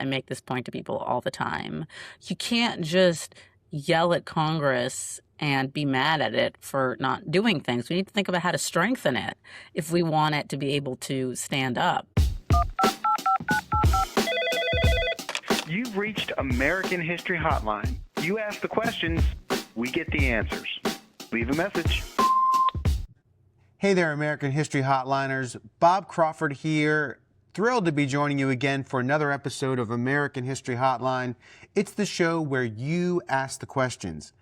I make this point to people all the time. You can't just yell at Congress and be mad at it for not doing things. We need to think about how to strengthen it if we want it to be able to stand up. You've reached American History Hotline. You ask the questions, we get the answers. Leave a message. Hey there, American History Hotliners. Bob Crawford here. Thrilled to be joining you again for another episode of American History Hotline. It's the show where you ask the questions.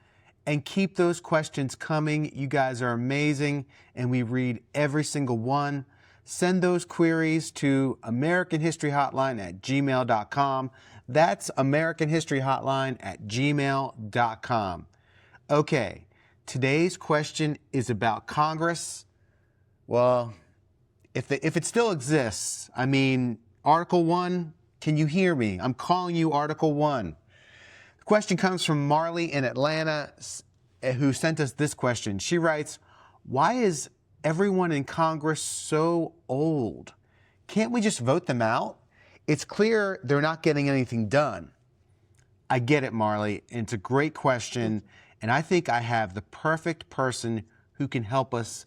And keep those questions coming. You guys are amazing, and we read every single one. Send those queries to AmericanHistoryHotline@gmail.com. That's AmericanHistoryHotline@gmail.com. Okay, today's question is about Congress. Well, if it still exists, I mean, Article 1, can you hear me? I'm calling you Article 1. The question comes from Marley in Atlanta, who sent us this question. She writes, why is everyone in Congress so old? Can't we just vote them out? It's clear they're not getting anything done. I get it, Marley, and it's a great question, and I think I have the perfect person who can help us,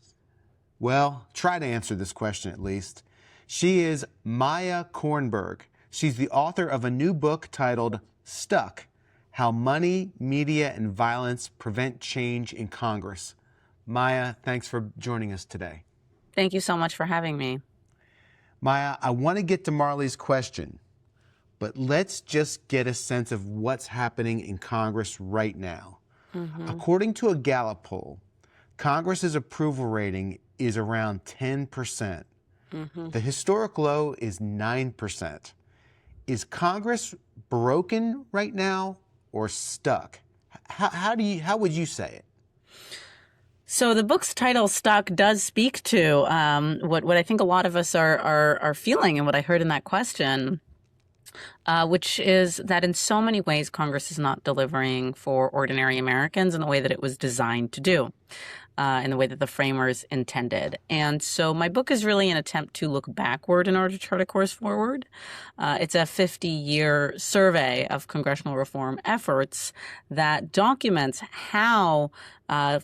well, try to answer this question at least. She is Maya Kornberg. She's the author of a new book titled Stuck: How Money, Media, and Violence Prevent Change in Congress. Maya, thanks for joining us today. Thank you so much for having me. Maya, I want to get to Marley's question, but let's just get a sense of what's happening in Congress right now. According to a Gallup poll, Congress's approval rating is around 10%. The historic low is 9%. Is Congress broken right now or stuck? How would you say it? So the book's title, Stuck, does speak to what I think a lot of us are feeling and what I heard in that question, which is that in so many ways Congress is not delivering for ordinary Americans in the way that it was designed to do. In the way that the framers intended. And so my book is really an attempt to look backward in order to chart a course forward. It's a 50-year survey of congressional reform efforts that documents how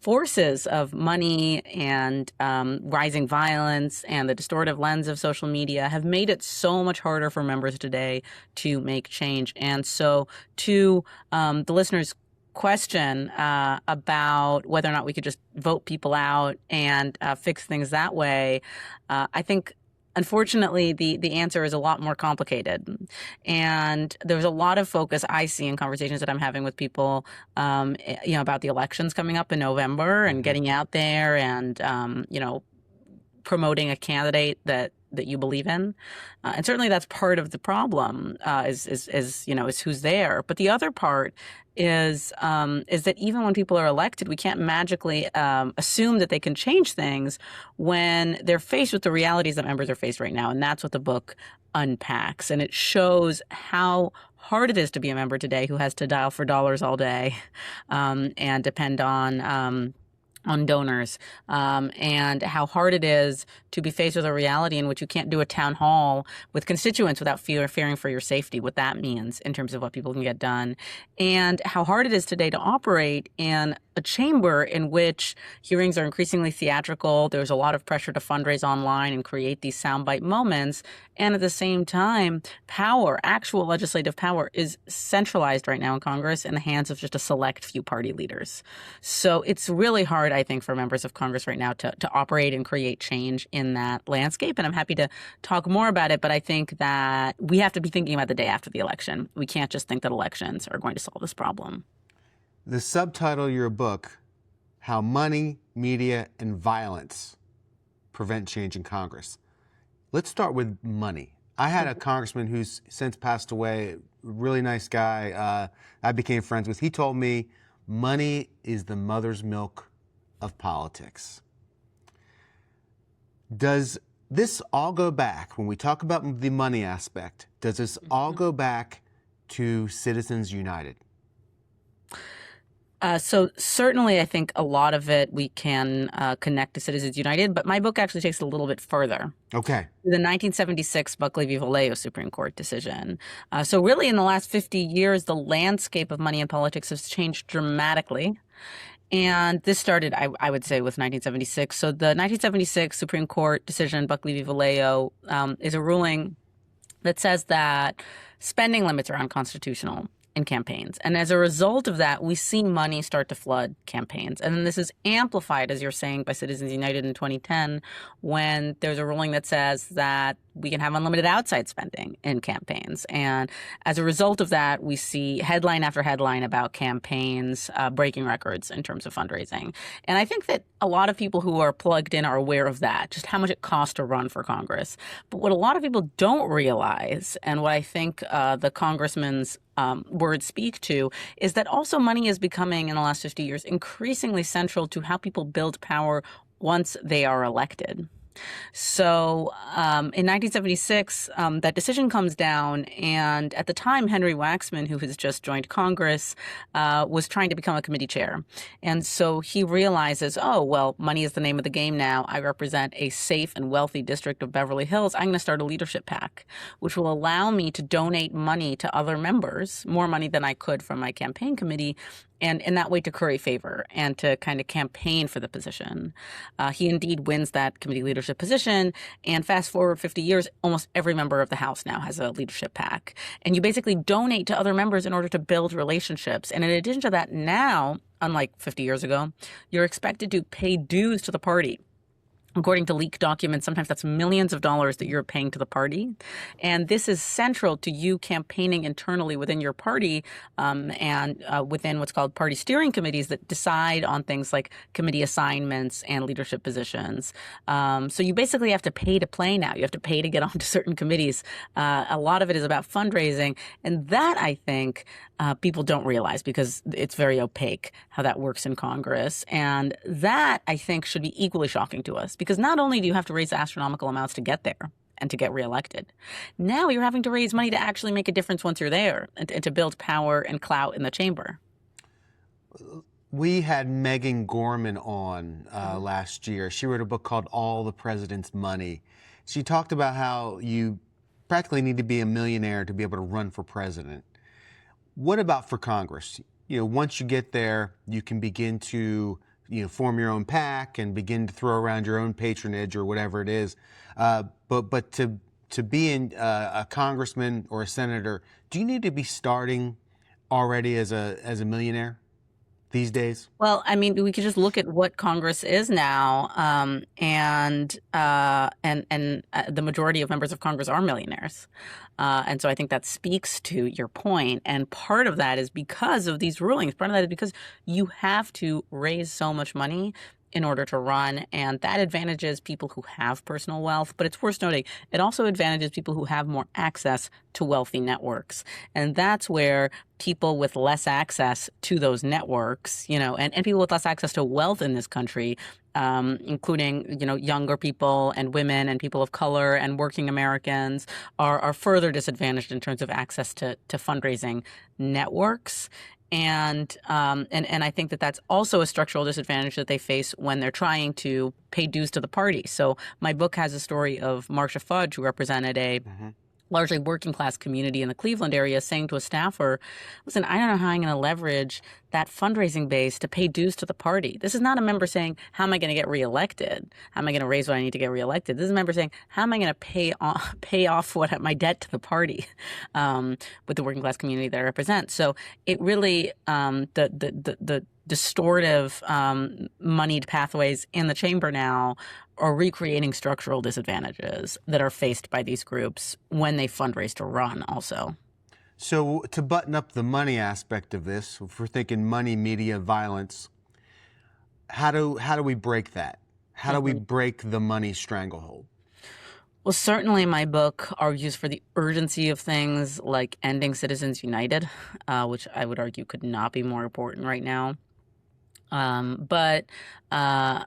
forces of money and rising violence and the distortive lens of social media have made it so much harder for members today to make change. And so to the listeners' question about whether or not we could just vote people out and fix things that way, I think, unfortunately, the answer is a lot more complicated. And there's a lot of focus I see in conversations that I'm having with people, about the elections coming up in November and getting out there and, promoting a candidate that you believe in. And certainly that's part of the problem, is who's there. But the other part is that even when people are elected, we can't magically assume that they can change things when they're faced with the realities that members are faced right now. And that's what the book unpacks. And it shows how hard it is to be a member today who has to dial for dollars all day and depend on donors, and how hard it is to be faced with a reality in which you can't do a town hall with constituents without fearing for your safety, what that means in terms of what people can get done, and how hard it is today to operate in a chamber in which hearings are increasingly theatrical. There's a lot of pressure to fundraise online and create these soundbite moments. And at the same time, power, actual legislative power, is centralized right now in Congress in the hands of just a select few party leaders. So it's really hard, I think, for members of Congress right now to operate and create change in that landscape. And I'm happy to talk more about it. But I think that we have to be thinking about the day after the election. We can't just think that elections are going to solve this problem. The subtitle of your book, How Money, Media, and Violence Prevent Change in Congress. Let's start with money. I had a congressman who's since passed away, really nice guy I became friends with. He told me money is the mother's milk of politics. Does this all go back, when we talk about the money aspect, does this all go back to Citizens United? So certainly, I think a lot of it we can connect to Citizens United, but my book actually takes it a little bit further. Okay. The 1976 Buckley v. Valeo Supreme Court decision. So really, in the last 50 years, the landscape of money in politics has changed dramatically. And this started, I would say, with 1976. So the 1976 Supreme Court decision, Buckley v. Valeo, is a ruling that says that spending limits are unconstitutional in campaigns. And as a result of that, we see money start to flood campaigns. And then this is amplified, as you're saying, by Citizens United in 2010, when there's a ruling that says that we can have unlimited outside spending in campaigns. And as a result of that, we see headline after headline about campaigns breaking records in terms of fundraising. And I think that a lot of people who are plugged in are aware of that, just how much it costs to run for Congress. But what a lot of people don't realize, and what I think the congressman's words speak to, is that also money is becoming, in the last 50 years, increasingly central to how people build power once they are elected. So in 1976, that decision comes down, and at the time, Henry Waxman, who has just joined Congress, was trying to become a committee chair. And so he realizes, oh, well, money is the name of the game now. I represent a safe and wealthy district of Beverly Hills. I'm going to start a leadership PAC, which will allow me to donate money to other members, more money than I could from my campaign committee, and in that way to curry favor and to kind of campaign for the position. He indeed wins that committee leadership position, and fast forward 50 years, almost every member of the House now has a leadership PAC. And you basically donate to other members in order to build relationships. And in addition to that, now, unlike 50 years ago, you're expected to pay dues to the party. According to leaked documents, sometimes that's millions of dollars that you're paying to the party. And this is central to you campaigning internally within your party and within what's called party steering committees that decide on things like committee assignments and leadership positions. So you basically have to pay to play now. You have to pay to get onto certain committees. A lot of it is about fundraising. And that, I think, people don't realize because it's very opaque how that works in Congress. And that, I think, should be equally shocking to us. Because not only do you have to raise astronomical amounts to get there and to get reelected, now you're having to raise money to actually make a difference once you're there and to build power and clout in the chamber. We had Megan Gorman on last year. She wrote a book called All the President's Money. She talked about how you practically need to be a millionaire to be able to run for president. What about for Congress? You know, once you get there, you can begin to form your own PAC and begin to throw around your own patronage or whatever it is. But to be a congressman or a senator, do you need to be starting already as a millionaire these days? Well, I mean, we could just look at what Congress is now, and the majority of members of Congress are millionaires. And so I think that speaks to your point. And part of that is because of these rulings. Part of that is because you have to raise so much money in order to run, and that advantages people who have personal wealth. But it's worth noting, it also advantages people who have more access to wealthy networks. And that's where people with less access to those networks, and people with less access to wealth in this country, including, younger people and women and people of color and working Americans are further disadvantaged in terms of access to fundraising networks. And I think that that's also a structural disadvantage that they face when they're trying to pay dues to the party. So my book has a story of Marcia Fudge, who represented a largely working class community in the Cleveland area, saying to a staffer, listen, I don't know how I'm going to leverage that fundraising base to pay dues to the party. This is not a member saying, how am I going to get reelected? How am I going to raise what I need to get reelected? This is a member saying, how am I going to pay off my debt to the party with the working class community that I represent? So it really, the distortive moneyed pathways in the chamber now are recreating structural disadvantages that are faced by these groups when they fundraise to run also. So to button up the money aspect of this, if we're thinking money, media, violence, how do we break that? How do we break the money stranglehold? Well, certainly my book argues for the urgency of things like ending Citizens United, which I would argue could not be more important right now. But uh,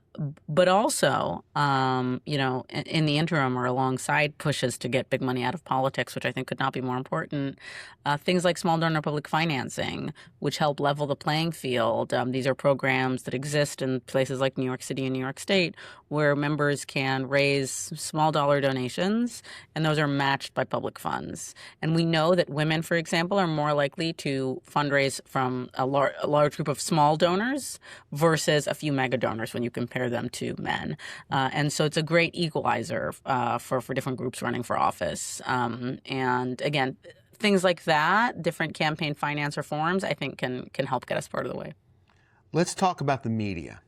but also, in the interim or alongside pushes to get big money out of politics, which I think could not be more important, things like small donor public financing, which help level the playing field. These are programs that exist in places like New York City and New York State, where members can raise small dollar donations, and those are matched by public funds. And we know that women, for example, are more likely to fundraise from a large group of small donors versus a few mega donors when you compare them to men. And so it's a great equalizer for different groups running for office. And again, things like that, different campaign finance reforms, I think can help get us part of the way. Let's talk about the media.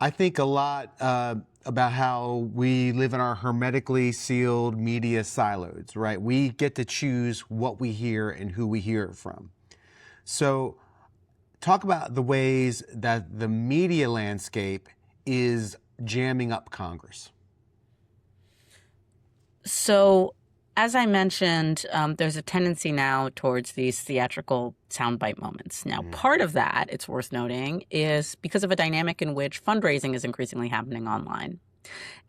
I think a lot about how we live in our hermetically sealed media silos, right? We get to choose what we hear and who we hear it from. So talk about the ways that the media landscape is jamming up Congress. So, as I mentioned, there's a tendency now towards these theatrical soundbite moments. Now, part of that, it's worth noting, is because of a dynamic in which fundraising is increasingly happening online.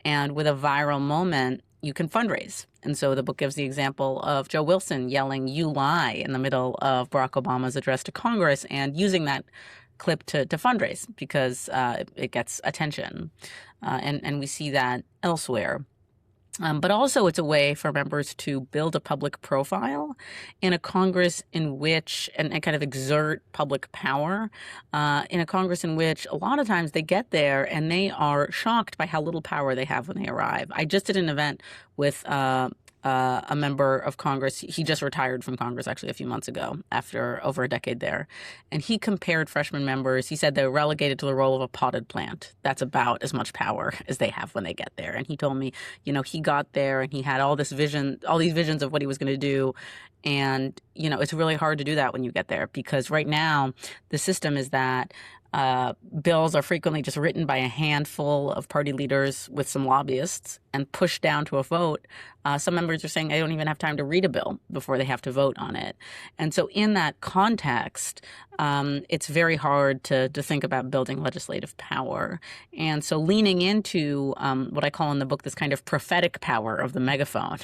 And with a viral moment, you can fundraise. And so the book gives the example of Joe Wilson yelling, "You lie," in the middle of Barack Obama's address to Congress and using that clip to fundraise because it gets attention. And we see that elsewhere. But also it's a way for members to build a public profile in a Congress in which, and kind of exert public power, in a Congress in which a lot of times they get there and they are shocked by how little power they have when they arrive. I just did an event with a member of Congress. He just retired from Congress actually a few months ago after over a decade there. And he compared freshman members. He said they're relegated to the role of a potted plant. That's about as much power as they have when they get there. And he told me, he got there and he had all these visions of what he was going to do. And, it's really hard to do that when you get there because right now the system is that bills are frequently just written by a handful of party leaders with some lobbyists and pushed down to a vote. Some members are saying, I don't even have time to read a bill before they have to vote on it. And so in that context, it's very hard to think about building legislative power. And so leaning into what I call in the book this kind of prophetic power of the megaphone,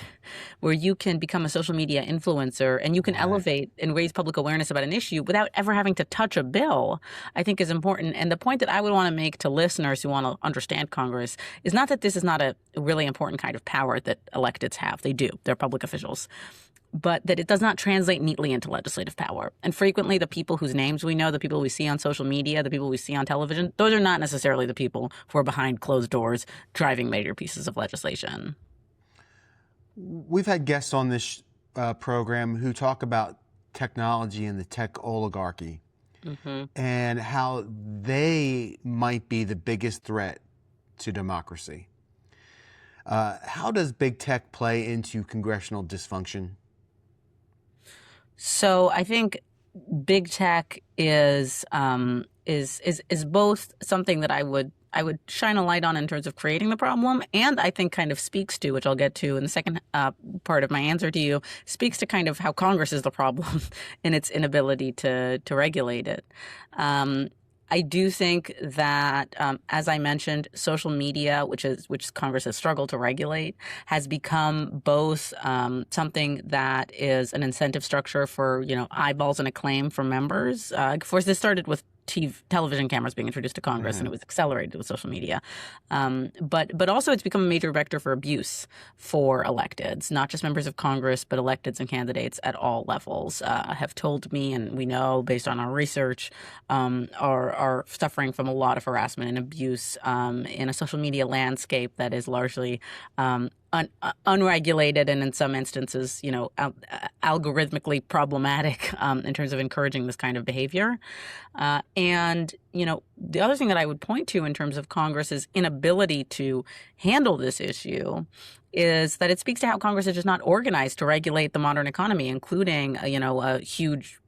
where you can become a social media influencer and you can elevate and raise public awareness about an issue without ever having to touch a bill, I think is important. And the point that I would want to make to listeners who want to understand Congress is not that this is not a really important kind of power that electeds have. They do. They're public officials. But that it does not translate neatly into legislative power. And frequently the people whose names we know, the people we see on social media, the people we see on television, those are not necessarily the people who are behind closed doors driving major pieces of legislation. We've had guests on this program who talk about technology and the tech oligarchy and how they might be the biggest threat to democracy. How does big tech play into congressional dysfunction? So I think big tech is both something that I would shine a light on in terms of creating the problem, and I think kind of speaks to, which I'll get to in the second part of my answer to you, speaks to kind of how Congress is the problem in its inability to regulate it. I do think that, as I mentioned, social media, which Congress has struggled to regulate, has become both something that is an incentive structure for eyeballs and acclaim for members. Of course, this started with television cameras being introduced to Congress, and it was accelerated with social media. But also it's become a major vector for abuse for electeds, not just members of Congress, but electeds and candidates at all levels have told me, and we know based on our research, are suffering from a lot of harassment and abuse in a social media landscape that is largely unregulated and in some instances, algorithmically problematic in terms of encouraging this kind of behavior. And the other thing that I would point to in terms of Congress's inability to handle this issue is that it speaks to how Congress is just not organized to regulate the modern economy, including, a huge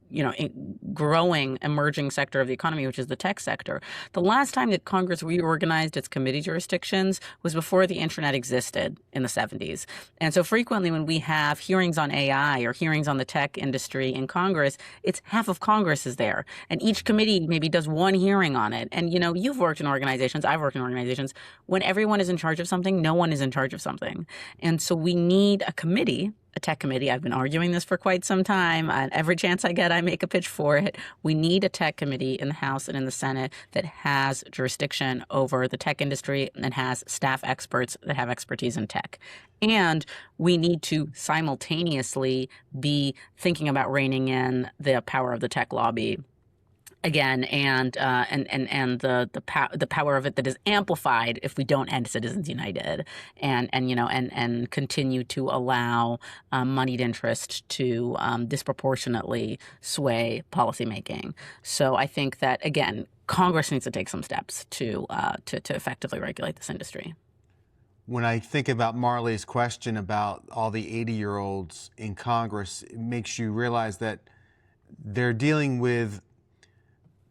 growing, emerging sector of the economy, which is the tech sector. The last time that Congress reorganized its committee jurisdictions was before the internet existed in the 70s. And so frequently when we have hearings on AI or hearings on the tech industry in Congress, it's half of Congress is there. And each committee maybe does one hearing on it. And, you've worked in organizations, I've worked in organizations. When everyone is in charge of something, no one is in charge of something. And so we need a committee, a tech committee. I've been arguing this for quite some time. Every chance I get, I make a pitch for it. We need a tech committee in the House and in the Senate that has jurisdiction over the tech industry and has staff experts that have expertise in tech. And we need to simultaneously be thinking about reining in the power of the tech lobby again, and the power of it that is amplified if we don't end Citizens United, and continue to allow moneyed interest to disproportionately sway policymaking. So I think that again, Congress needs to take some steps to effectively regulate this industry. When I think about Marley's question about all the 80-year-olds in Congress, it makes you realize that they're dealing with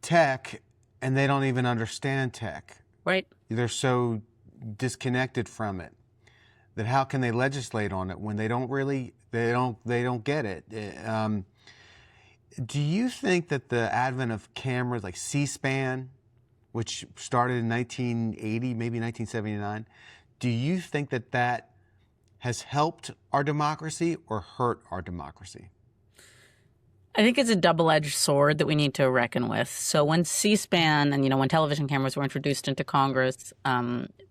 tech and they don't even understand tech. Right. They're so disconnected from it that how can they legislate on it when they don't get it? Do you think that the advent of cameras like C-SPAN, which started in 1980, maybe 1979, do you think that has helped our democracy or hurt our democracy? I think it's a double-edged sword that we need to reckon with. So when C-SPAN and, when television cameras were introduced into Congress,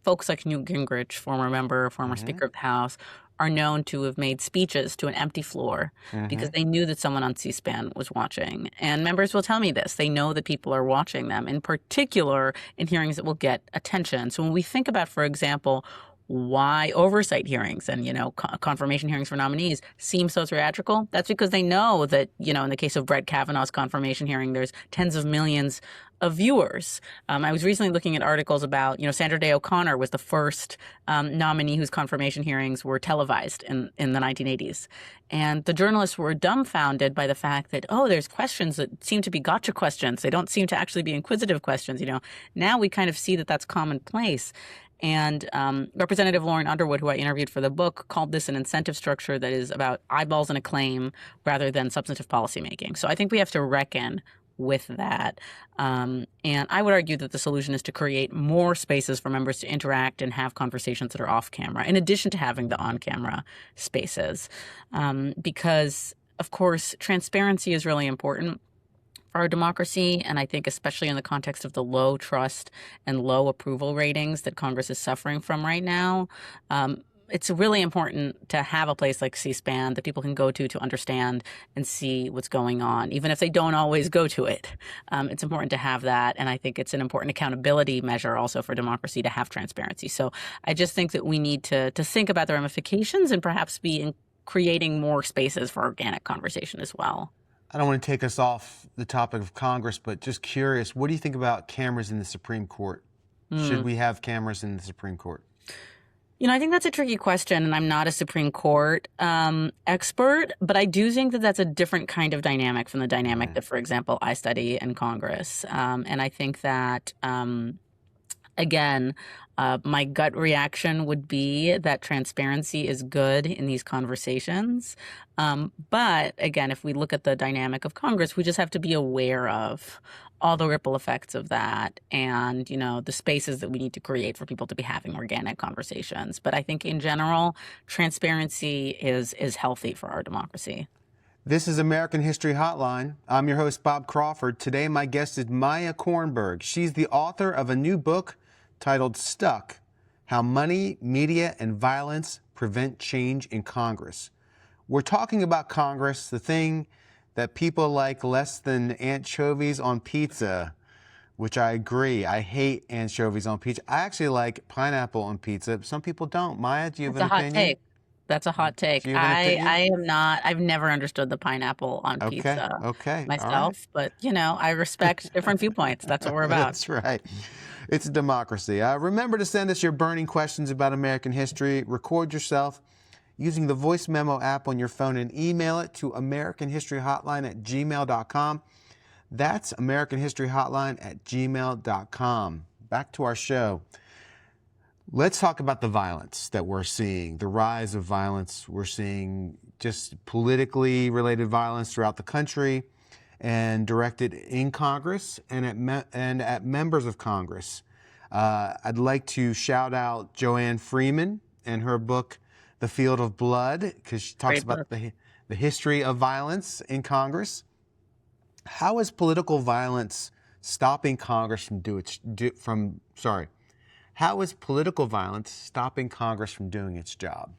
folks like Newt Gingrich, former member, former Speaker of the House, are known to have made speeches to an empty floor because they knew that someone on C-SPAN was watching. And members will tell me this. They know that people are watching them, in particular in hearings that will get attention. So when we think about, for example, why oversight hearings and, confirmation hearings for nominees seem so theatrical, that's because they know that, in the case of Brett Kavanaugh's confirmation hearing, there's tens of millions of viewers. I was recently looking at articles about, Sandra Day O'Connor was the first nominee whose confirmation hearings were televised in the 1980s. And the journalists were dumbfounded by the fact that, there's questions that seem to be gotcha questions. They don't seem to actually be inquisitive questions. Now we kind of see that that's commonplace. And Representative Lauren Underwood, who I interviewed for the book, called this an incentive structure that is about eyeballs and acclaim rather than substantive policymaking. So I think we have to reckon with that. And I would argue that the solution is to create more spaces for members to interact and have conversations that are off camera, in addition to having the on-camera spaces. Because, of course, transparency is really important for our democracy, and I think especially in the context of the low trust and low approval ratings that Congress is suffering from right now, it's really important to have a place like C-SPAN that people can go to understand and see what's going on, even if they don't always go to it. It's important to have that, and I think it's an important accountability measure also for democracy to have transparency. So I just think that we need to think about the ramifications and perhaps be creating more spaces for organic conversation as well. I don't want to take us off the topic of Congress, but just curious, what do you think about cameras in the Supreme Court? Should we have cameras in the Supreme Court? I think that's a tricky question, and I'm not a Supreme Court expert, but I do think that that's a different kind of dynamic from the dynamic that, for example, I study in Congress. And I think that, again, my gut reaction would be that transparency is good in these conversations. But again, if we look at the dynamic of Congress, we just have to be aware of all the ripple effects of that and, the spaces that we need to create for people to be having organic conversations. But I think in general, transparency is healthy for our democracy. This is American History Hotline. I'm your host, Bob Crawford. Today, my guest is Maya Kornberg. She's the author of a new book titled Stuck: How Money, Media, and Violence Prevent Change in Congress. We're talking about Congress, the thing that people like less than anchovies on pizza, which I agree. I hate anchovies on pizza. I actually like pineapple on pizza. Some people don't. Maya, do you have an opinion? Take. That's a hot take. I am not. I've never understood the pineapple on pizza myself, right. But I respect different viewpoints. That's what we're about. That's right. It's a democracy. Remember to send us your burning questions about American history. Record yourself. using the voice memo app on your phone and email it to americanhistoryhotline@gmail.com. That's americanhistoryhotline@gmail.com. Back to our show. Let's talk about the violence that we're seeing, the rise of violence. We're seeing just politically related violence throughout the country and directed in Congress and at members of Congress. I'd like to shout out Joanne Freeman and her book, The Field of Blood, because she talks about the history of violence in Congress. How is political violence stopping Congress How is political violence stopping Congress from doing its job?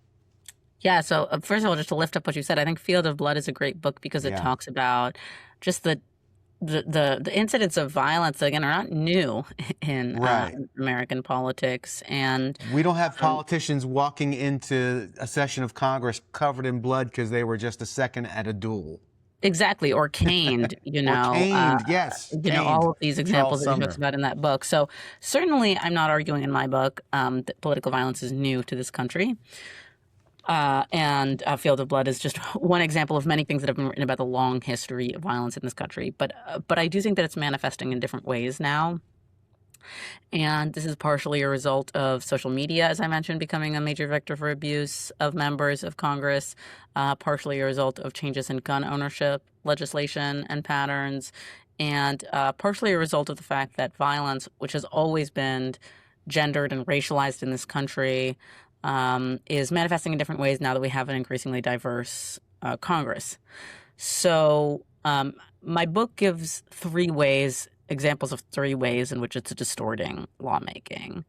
Yeah, so first of all, just to lift up what you said, I think Field of Blood is a great book because it Yeah. talks about just the incidents of violence that, again, are not new in Right. American politics. And We don't have politicians walking into a session of Congress covered in blood because they were just a second at a duel. exactly, or caned, Or caned, yes. all of these examples Charles that he Sumner. talks about in that book. So certainly I'm not arguing in my book that political violence is new to this country. And Field of Blood is just one example of many things that have been written about the long history of violence in this country. But I do think that it's manifesting in different ways now. And this is partially a result of social media, as I mentioned, becoming a major vector for abuse of members of Congress, partially a result of changes in gun ownership legislation and patterns, and partially a result of the fact that violence, which has always been gendered and racialized in this country, is manifesting in different ways now that we have an increasingly diverse Congress. So my book gives examples of three ways in which it's distorting lawmaking.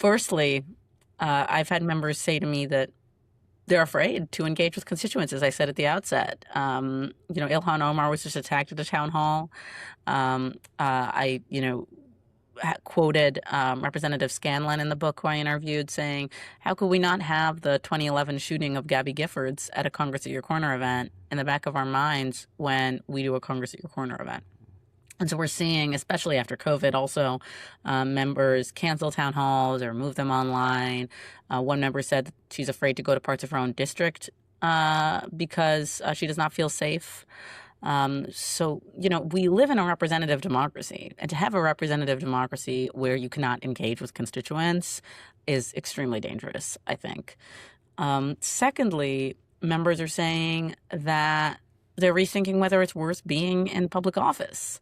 Firstly, I've had members say to me that they're afraid to engage with constituents, as I said at the outset. Ilhan Omar was just attacked at a town hall. I quoted Representative Scanlon in the book who I interviewed saying, how could we not have the 2011 shooting of Gabby Giffords at a Congress at Your Corner event in the back of our minds when we do a Congress at Your Corner event? And so we're seeing, especially after COVID, also members cancel town halls or move them online. One member said that she's afraid to go to parts of her own district because she does not feel safe. We live in a representative democracy, and to have a representative democracy where you cannot engage with constituents is extremely dangerous, I think. Secondly, members are saying that they're rethinking whether it's worth being in public office.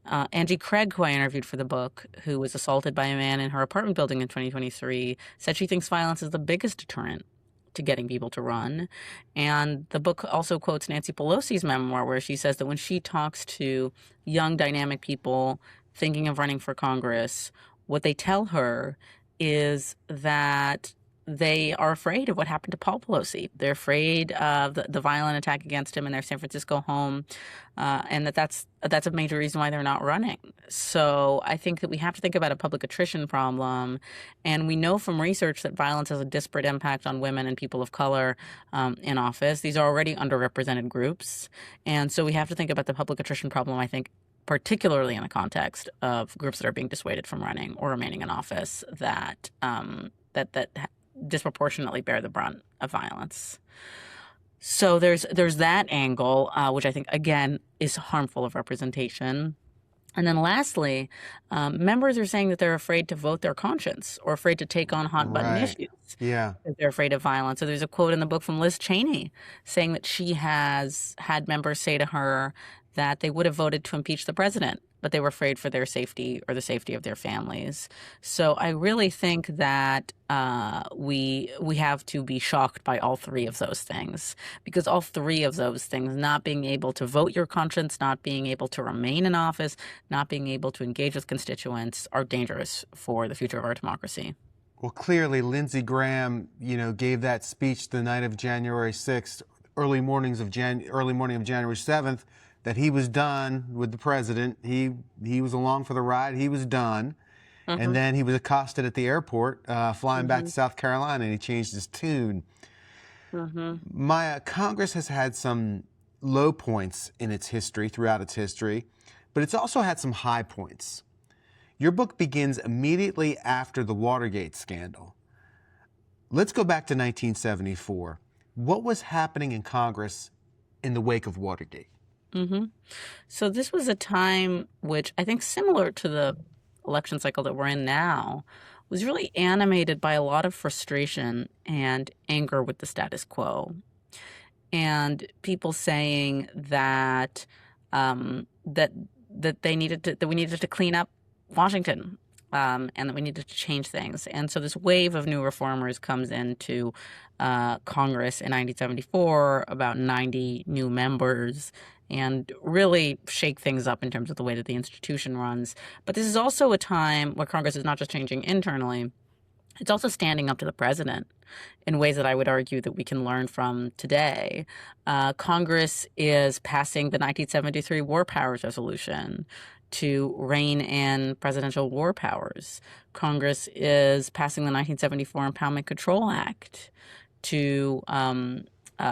Angie Craig, who I interviewed for the book, who was assaulted by a man in her apartment building in 2023, said she thinks violence is the biggest deterrent to getting people to run. And the book also quotes Nancy Pelosi's memoir, where she says that when she talks to young, dynamic people thinking of running for Congress, what they tell her is that they are afraid of what happened to Paul Pelosi. They're afraid of the violent attack against him in their San Francisco home, and that's a major reason why they're not running. So I think that we have to think about a public attrition problem, and we know from research that violence has a disparate impact on women and people of color in office. These are already underrepresented groups, and so we have to think about the public attrition problem, I think, particularly in the context of groups that are being dissuaded from running or remaining in office that disproportionately bear the brunt of violence. So there's that angle, which I think, again, is harmful of representation. And then lastly, members are saying that they're afraid to vote their conscience or afraid to take on hot button issues. Yeah. They're afraid of violence. So there's a quote in the book from Liz Cheney saying that she has had members say to her that they would have voted to impeach the president, but they were afraid for their safety or the safety of their families. So I really think that we have to be shocked by all three of those things, because all three of those things, not being able to vote your conscience, not being able to remain in office, not being able to engage with constituents, are dangerous for the future of our democracy. Well, clearly, Lindsey Graham, gave that speech the night of January 6th, early morning of January 7th, that he was done with the president. He was along for the ride. He was done. Mm-hmm. And then he was accosted at the airport, flying back to South Carolina, and he changed his tune. Mm-hmm. Maya, Congress has had some low points in its history, throughout its history, but it's also had some high points. Your book begins immediately after the Watergate scandal. let's go back to 1974. What was happening in Congress in the wake of Watergate? hmm So this was a time which I think, similar to the election cycle that we're in now, was really animated by a lot of frustration and anger with the status quo, and people saying that that that we needed to clean up Washington, and that we needed to change things. And so this wave of new reformers comes into Congress in 1974, about 90 new members, and really shake things up in terms of the way that the institution runs. But this is also a time where Congress is not just changing internally, it's also standing up to the president in ways that I would argue that we can learn from today. Congress is passing the 1973 War Powers Resolution to rein in presidential war powers. Congress is passing the 1974 Impoundment Control Act to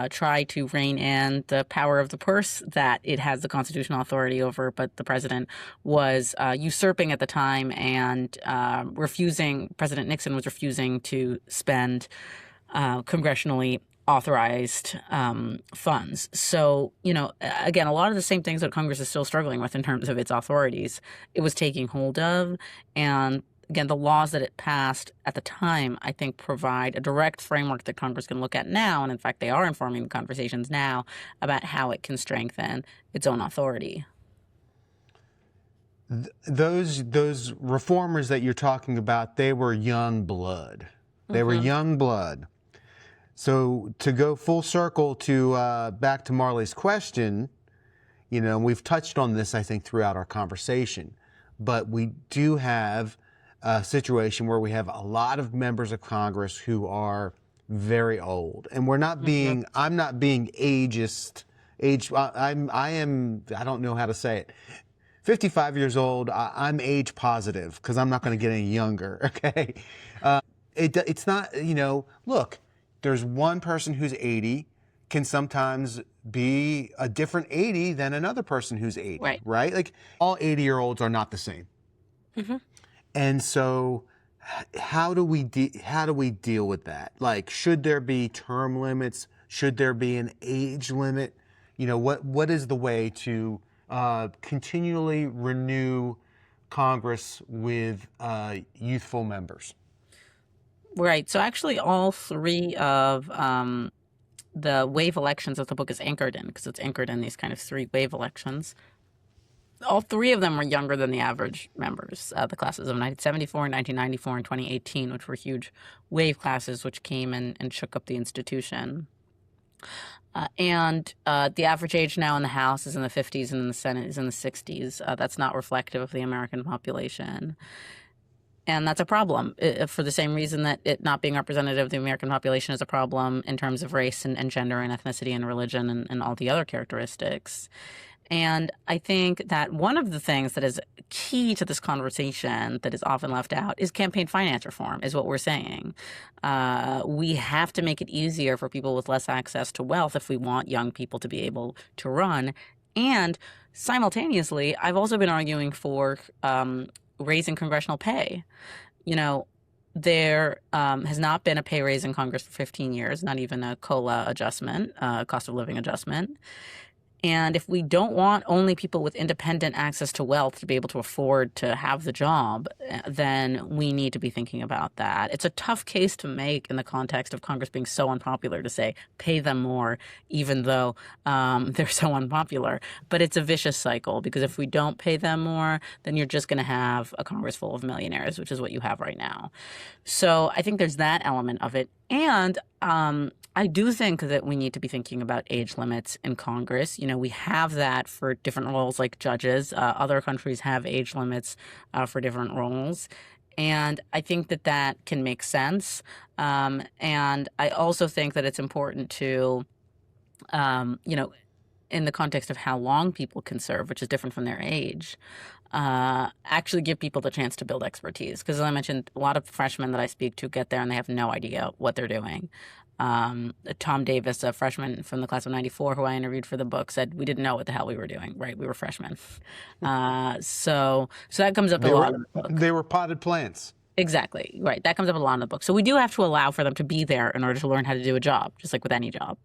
try to rein in the power of the purse that it has the constitutional authority over, but the president was usurping at the time, and President Nixon was refusing to spend congressionally authorized funds. So, again, a lot of the same things that Congress is still struggling with in terms of its authorities, it was taking hold of. And again, the laws that it passed at the time, I think, provide a direct framework that Congress can look at now. And in fact, they are informing the conversations now about how it can strengthen its own authority. Those reformers that you're talking about, they were young blood. They were young blood. So to go full circle to back to Marley's question, we've touched on this, I think, throughout our conversation, but we do have a situation where we have a lot of members of Congress who are very old, and we're not being, I'm not being ageist. I don't know how to say it. 55 years old, I'm age positive because I'm not going to get any younger, okay? It's not, look, there's one person who's 80 can sometimes be a different 80 than another person who's 80, right? Like, all 80-year-olds are not the same. And so how do we deal with that? Like, should there be term limits? Should there be an age limit? What is the way to continually renew Congress with youthful members? Right. So actually, all three of the wave elections that the book is anchored in, because it's anchored in these kind of three wave elections, all three of them were younger than the average members. The classes of 1974, 1994, and 2018, which were huge wave classes, which came and shook up the institution. And the average age now in the House is in the 50s, and in the Senate is in the 60s. That's not reflective of the American population. And that's a problem for the same reason that it not being representative of the American population is a problem in terms of race and gender and ethnicity and religion and all the other characteristics. And I think that one of the things that is key to this conversation that is often left out is campaign finance reform, is what we're saying. We have to make it easier for people with less access to wealth if we want young people to be able to run. And simultaneously, I've also been arguing for raising congressional pay. There has not been a pay raise in Congress for 15 years, not even a COLA adjustment, cost of living adjustment. And if we don't want only people with independent access to wealth to be able to afford to have the job, then we need to be thinking about that. It's a tough case to make in the context of Congress being so unpopular to say, pay them more, even though they're so unpopular. But it's a vicious cycle, because if we don't pay them more, then you're just going to have a Congress full of millionaires, which is what you have right now. So I think there's that element of it. And I do think that we need to be thinking about age limits in Congress. We have that for different roles like judges. Other countries have age limits for different roles. And I think that can make sense. And I also think that it's important to, in the context of how long people can serve, which is different from their age, actually give people the chance to build expertise. Because as I mentioned, a lot of freshmen that I speak to get there and they have no idea what they're doing. Tom Davis, a freshman from the class of 94 who I interviewed for the book, said we didn't know what the hell we were doing, right? We were freshmen. So that comes up a lot in the book. They were potted plants. Exactly. Right. That comes up a lot in the book. So we do have to allow for them to be there in order to learn how to do a job, just like with any job.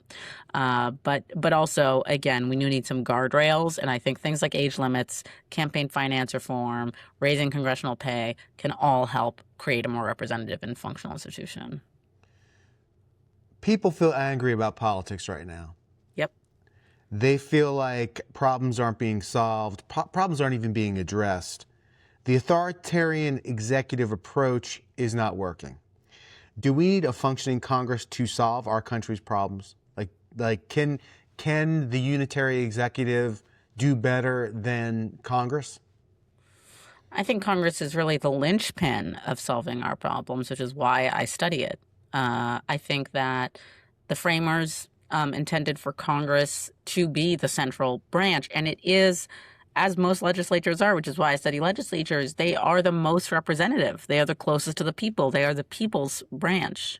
But also, again, we do need some guardrails. And I think things like age limits, campaign finance reform, raising congressional pay can all help create a more representative and functional institution. People feel angry about politics right now. Yep. They feel like problems aren't being solved, problems aren't even being addressed. The authoritarian executive approach is not working. Do we need a functioning Congress to solve our country's problems? Like can the unitary executive do better than Congress? I think Congress is really the linchpin of solving our problems, which is why I study it. I think that the framers intended for Congress to be the central branch, and it is, as most legislatures are, which is why I study legislatures, they are the most representative. They are the closest to the people. They are the people's branch.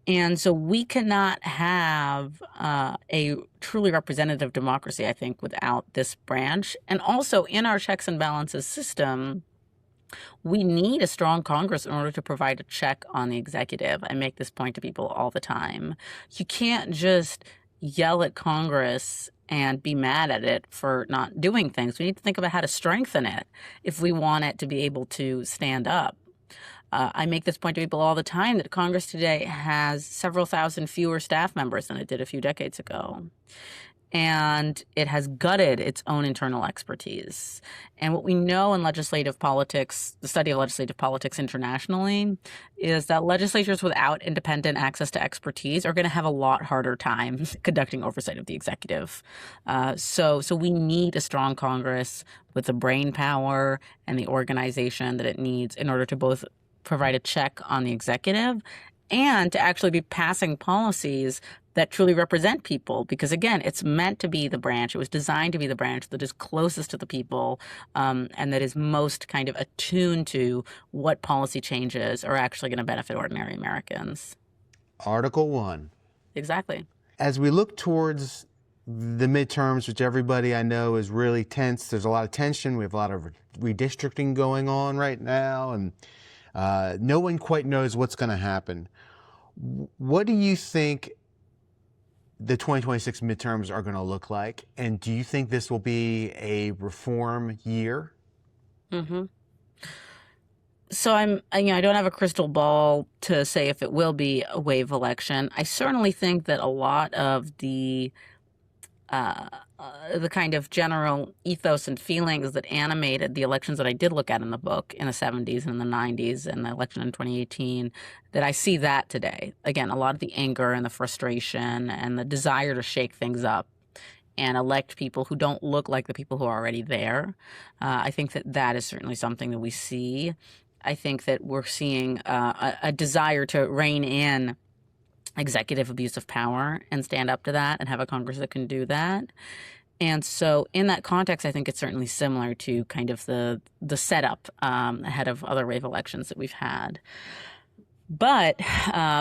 And so we cannot have a truly representative democracy, I think, without this branch. And also in our checks and balances system, we need a strong Congress in order to provide a check on the executive. I make this point to people all the time. You can't just yell at Congress and be mad at it for not doing things. We need to think about how to strengthen it if we want it to be able to stand up. I make this point to people all the time that Congress today has several thousand fewer staff members than it did a few decades ago. And it has gutted its own internal expertise. And what we know in legislative politics, the study of legislative politics internationally, is that legislatures without independent access to expertise are going to have a lot harder time conducting oversight of the executive. So we need a strong Congress with the brain power and the organization that it needs in order to both provide a check on the executive and to actually be passing policies that truly represent people. Because again, it's meant to be the branch. It was designed to be the branch that is closest to the people and that is most kind of attuned to what policy changes are actually going to benefit ordinary Americans. Article 1. Exactly. As we look towards the midterms, which everybody I know is really tense, there's a lot of tension. We have a lot of redistricting going on right now, and no one quite knows what's going to happen. What do you think the 2026 midterms are going to look like? And do you think this will be a reform year? Mm-hmm. So I don't have a crystal ball to say if it will be a wave election. I certainly think that a lot of the kind of general ethos and feelings that animated the elections that I did look at in the book in the 70s and in the 90s and the election in 2018, that I see that today. Again, a lot of the anger and the frustration and the desire to shake things up and elect people who don't look like the people who are already there. I think that is certainly something that we see. I think that we're seeing a desire to rein in executive abuse of power and stand up to that and have a Congress that can do that. And so in that context, I think it's certainly similar to kind of the setup ahead of other wave elections that we've had. But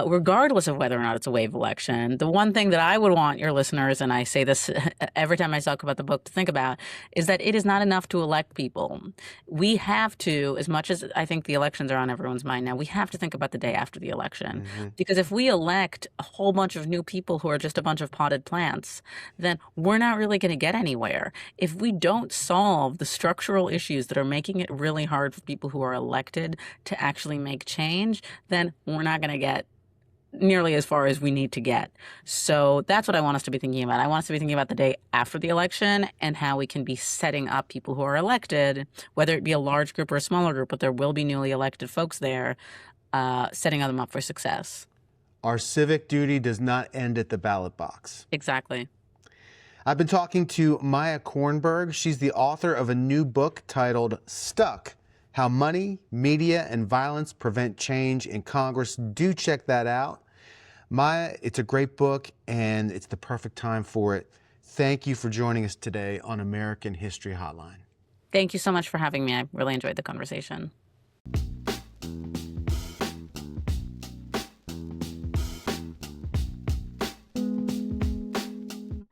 regardless of whether or not it's a wave election, the one thing that I would want your listeners, and I say this every time I talk about the book, to think about is that it is not enough to elect people. We have to, as much as I think the elections are on everyone's mind now, we have to think about the day after the election. Mm-hmm. Because if we elect a whole bunch of new people who are just a bunch of potted plants, then we're not really going to get anywhere. If we don't solve the structural issues that are making it really hard for people who are elected to actually make change, then we're not going to get nearly as far as we need to get. So that's what I want us to be thinking about. I want us to be thinking about the day after the election and how we can be setting up people who are elected, whether it be a large group or a smaller group, but there will be newly elected folks there, setting them up for success. Our civic duty does not end at the ballot box. Exactly. I've been talking to Maya Kornberg. She's the author of a new book titled Stuck: How Money, Media, and Violence Prevent Change in Congress. Do check that out. Maya, it's a great book, and it's the perfect time for it. Thank you for joining us today on American History Hotline. Thank you so much for having me. I really enjoyed the conversation.